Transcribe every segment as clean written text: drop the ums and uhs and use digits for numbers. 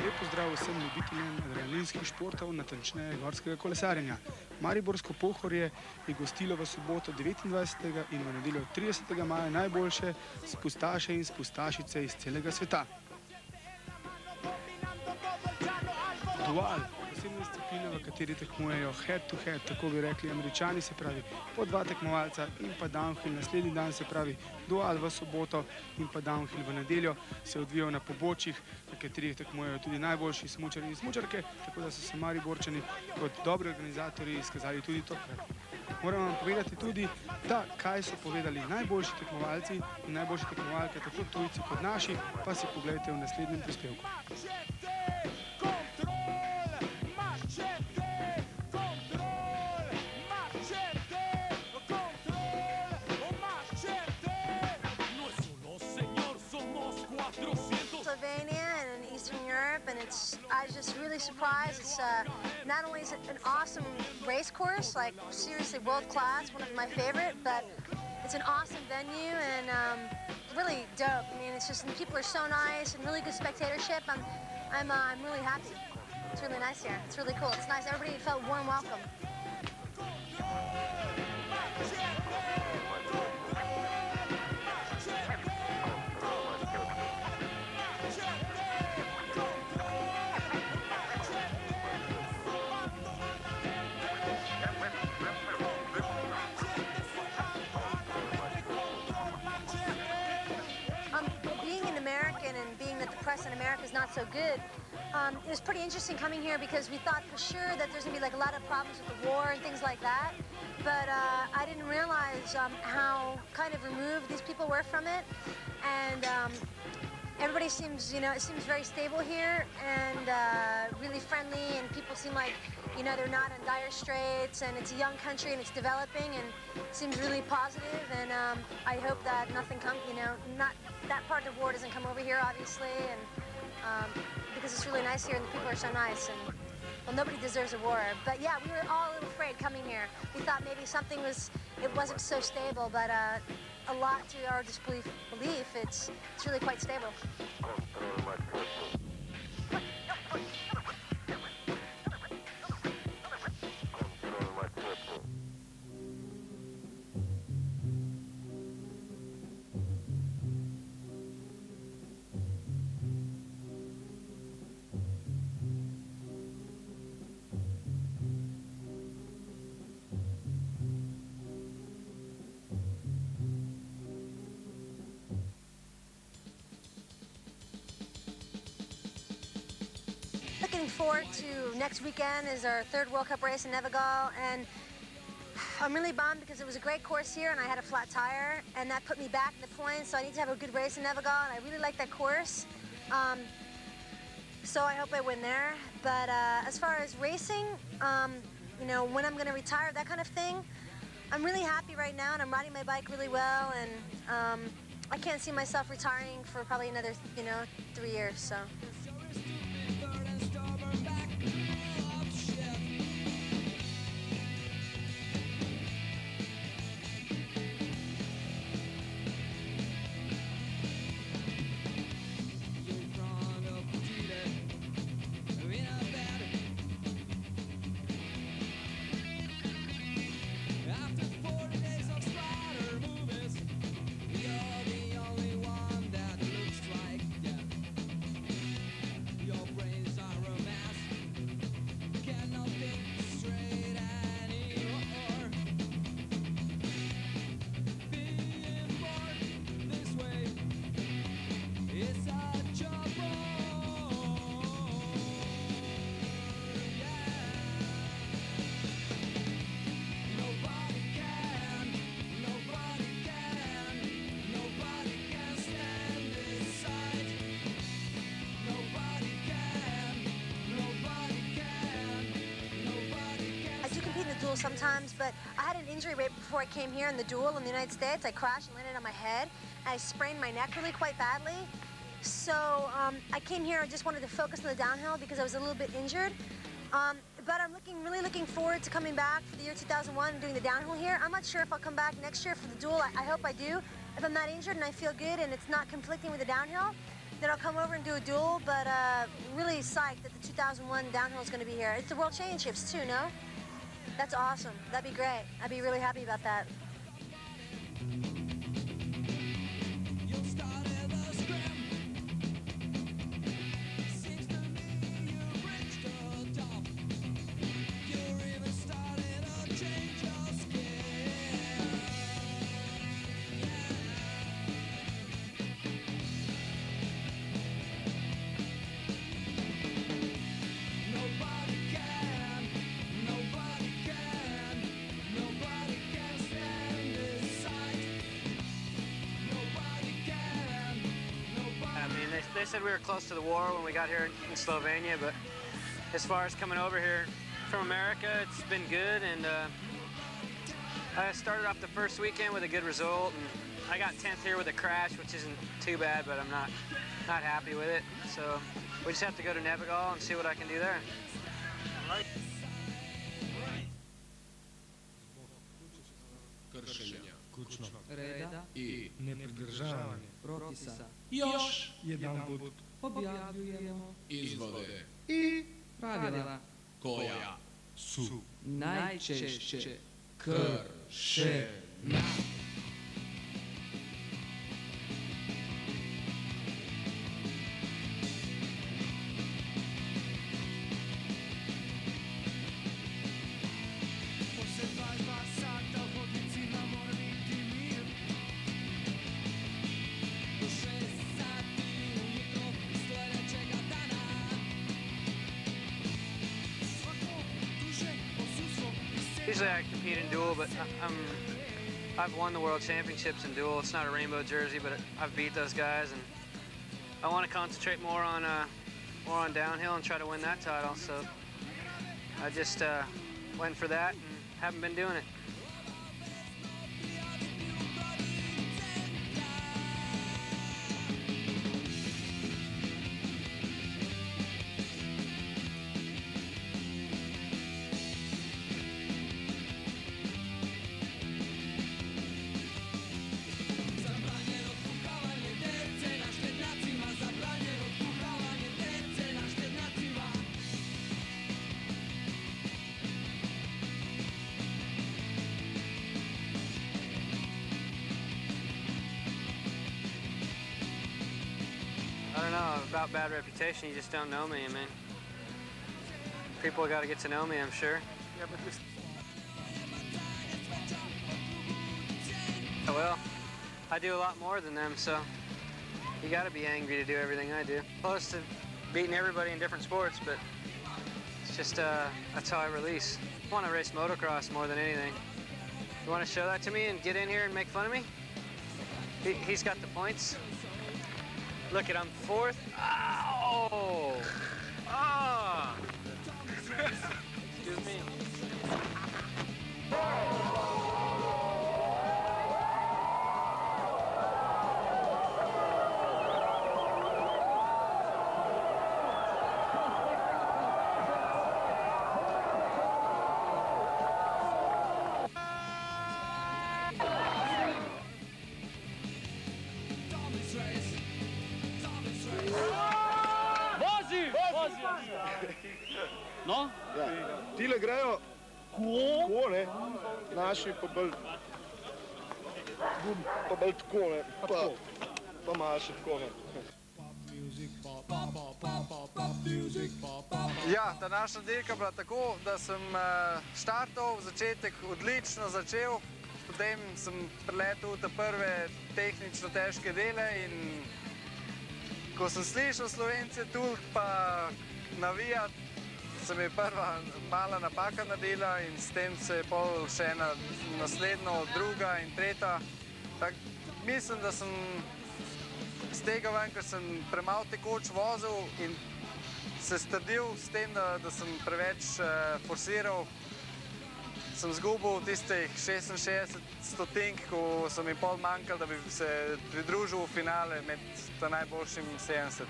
Lep pozdrav vsem ljubiteljem adrenalinskih športov, natančneje gorskega kolesarjenja. Mariborsko Pohorje je gostilo v soboto 29. in v nedeljo 30. maja najboljše spustaše in spustašice iz celega sveta. Dual, posebna disciplina, v kateri tekmujejo head to head, tako bi rekli Američani, se pravi po dva tekmovalca, in pa downhill naslednji dan, se pravi dual v soboto in pa downhill v nedeljo, se odvijajo na pobočjih, na katerih tekmujejo tudi najboljši smučarji in smučarke, tako da so se Mariborčani kot dobri organizatorji izkazali tudi tokrat. Moram vam povedati tudi, da kaj so povedali najboljši tekmovalci in najboljše tekmovalke, tako tujci kot naši, pa si pogledajte v naslednjem prispevku. And I was just really surprised. It's not only is it an awesome race course, like seriously world class, one of my favorite, but it's an awesome venue and really dope. I mean, it's just, and people are so nice and really good spectatorship. I'm really happy. It's really nice here. It's really cool. It's nice. Everybody felt warm welcome. Press in America is not so good. It was pretty interesting coming here because we thought for sure that there's gonna be like a lot of problems with the war and things like that, but I didn't realize how kind of removed these people were from it, and everybody seems, you know, it seems very stable here and really friendly, and people seem like, you know, they're not in dire straits, and it's a young country and it's developing and it seems really positive, and I hope that nothing comes, you know, not that part of the war doesn't come over here, obviously, and because it's really nice here and the people are so nice, and well, nobody deserves a war. But yeah, we were all a little afraid coming here. We thought maybe something it wasn't so stable, but a lot to our disbelief, it's really quite stable. Looking forward to next weekend is our third World Cup race in Nevegal, and I'm really bummed because it was a great course here and I had a flat tire and that put me back in the points, so I need to have a good race in Nevegal, and I really like that course, so I hope I win there. But as far as racing, you know, when I'm going to retire, that kind of thing, I'm really happy right now and I'm riding my bike really well, and I can't see myself retiring for probably another, you know, 3 years, so. Sometimes, but I had an injury right before I came here in the duel in the United States. I crashed and landed on my head, and I sprained my neck really quite badly. So I came here and just wanted to focus on the downhill because I was a little bit injured. But I'm really looking forward to coming back for the year 2001 and doing the downhill here. I'm not sure if I'll come back next year for the duel. I hope I do. If I'm not injured and I feel good and it's not conflicting with the downhill, then I'll come over and do a duel. But really really psyched that the 2001 downhill is going to be here. It's the World Championships too, no? That's awesome. That'd be great. I'd be really happy about that. They said we were close to the war when we got here in Slovenia, but as far as coming over here from America, it's been good, and I started off the first weekend with a good result, and I got 10th here with a crash, which isn't too bad, but I'm not happy with it. So we just have to go to Nevegal and see what I can do there. Reda i nepridržavanje propisa još jedanput objavljujemo izvode i pravila koja su najčešće kršena. Usually I compete in dual, but I've won the World Championships in dual. It's not a rainbow jersey, but I've beat those guys, and I want to concentrate more on downhill and try to win that title. So I just went for that and haven't been doing it. I don't know about bad reputation. You just don't know me. I mean, people got to get to know me, I'm sure. Yeah, but this... Well, I do a lot more than them, so you got to be angry to do everything I do. Close to beating everybody in different sports, but it's just that's how I release. I want to race motocross more than anything. You want to show that to me and get in here and make fun of me? He's got the points. Look at, I'm fourth. Ow! Ah! Excuse me. No? Ja. Tile grejo tako, ne, naši pa bolj tako, ne, pa maši tako, ne. Ja, današnja dirka bila tako, da sem štartal, začetek odlično začel, potem sem priletel v te prve tehnično težke dele in ko sem slišal Slovence tulk pa navijati, se mi je prva mala napaka naredila in s tem se je pol še ena naslednjo, druga in tretja. Mislim, da sem z tega ven, ker sem premalo tekoč vozil in se strdil s tem, da sem preveč forsiral. Sem zgubil tistih 66 stotink, ko so mi pol manjkali, da bi se pridružil v finale med najboljšim 70.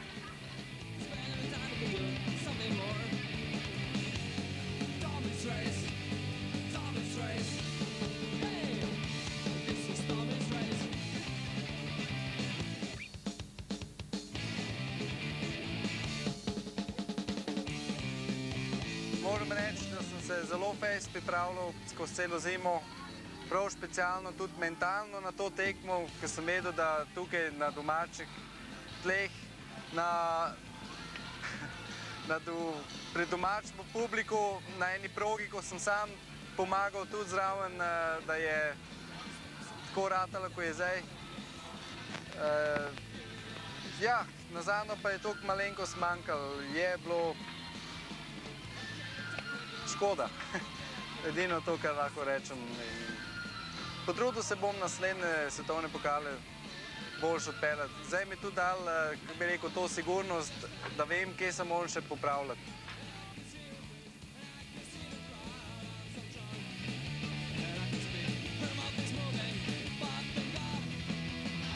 moram reči, da sem se zelo fejst pripravljal skozi celo zimo, prav specialno tudi mentalno na to tekmo, ker sem vedel, da tukaj na domačih tleh, pred domačim publiku, na eni progi, ko sem sam pomagal tudi zraven, da je tako ratalo, ko je zdaj. Ja, nazadnje pa je toliko malenkost manjkalo, je bilo škoda. Edino to, kar lahko rečem. Potrudil se bom naslednje svetovne pokale boljš odpeljati. Zdaj mi tudi dal, kako bi rekel, to sigurnost, da vem, kje se moram še popravljati.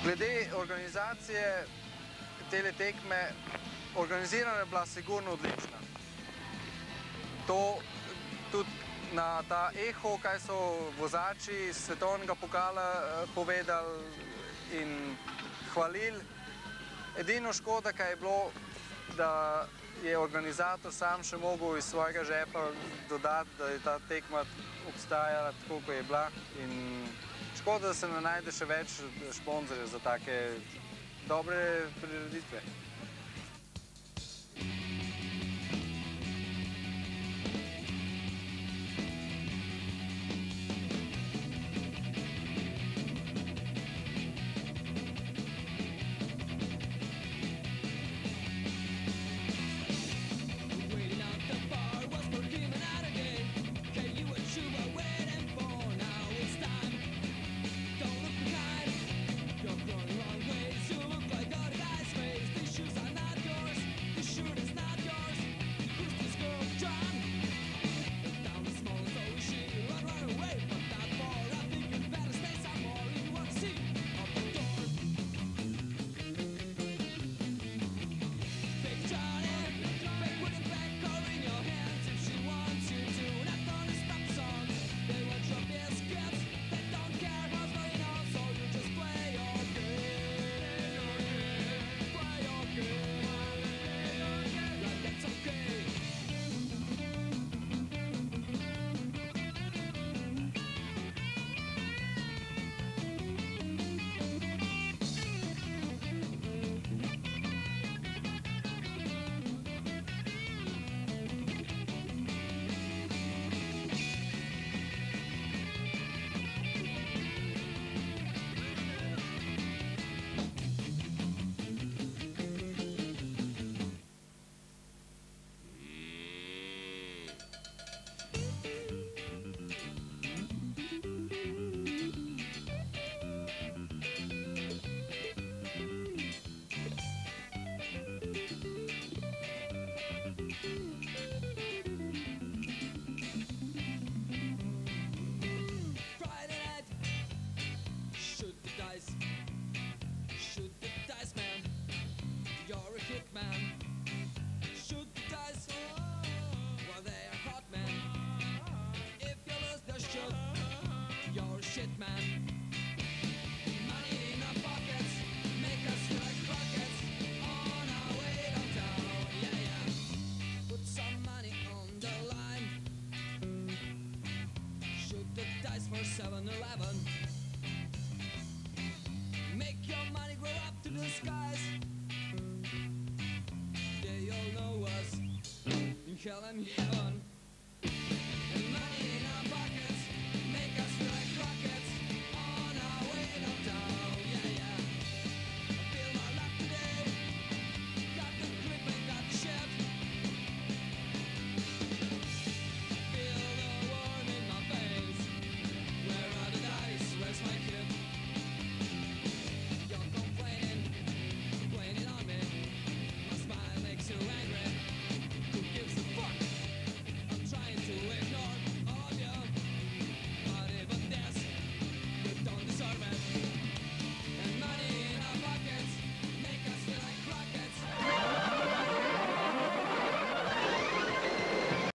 Glede organizacije tele tekme, organizirana je bila sigurno odlična. To tudi na ta eho, kaj so vozači svetovnega pokala povedali in hvalili. Edino škoda, kaj je bilo, da je organizator sam še mogel iz svojega žepa dodati, da je ta tekma obstajala tako, kot je bila. In škoda, da se ne najde še več sponzorjev za take dobre prireditve. Make your money grow up to the skies. They all know us in hell and heaven.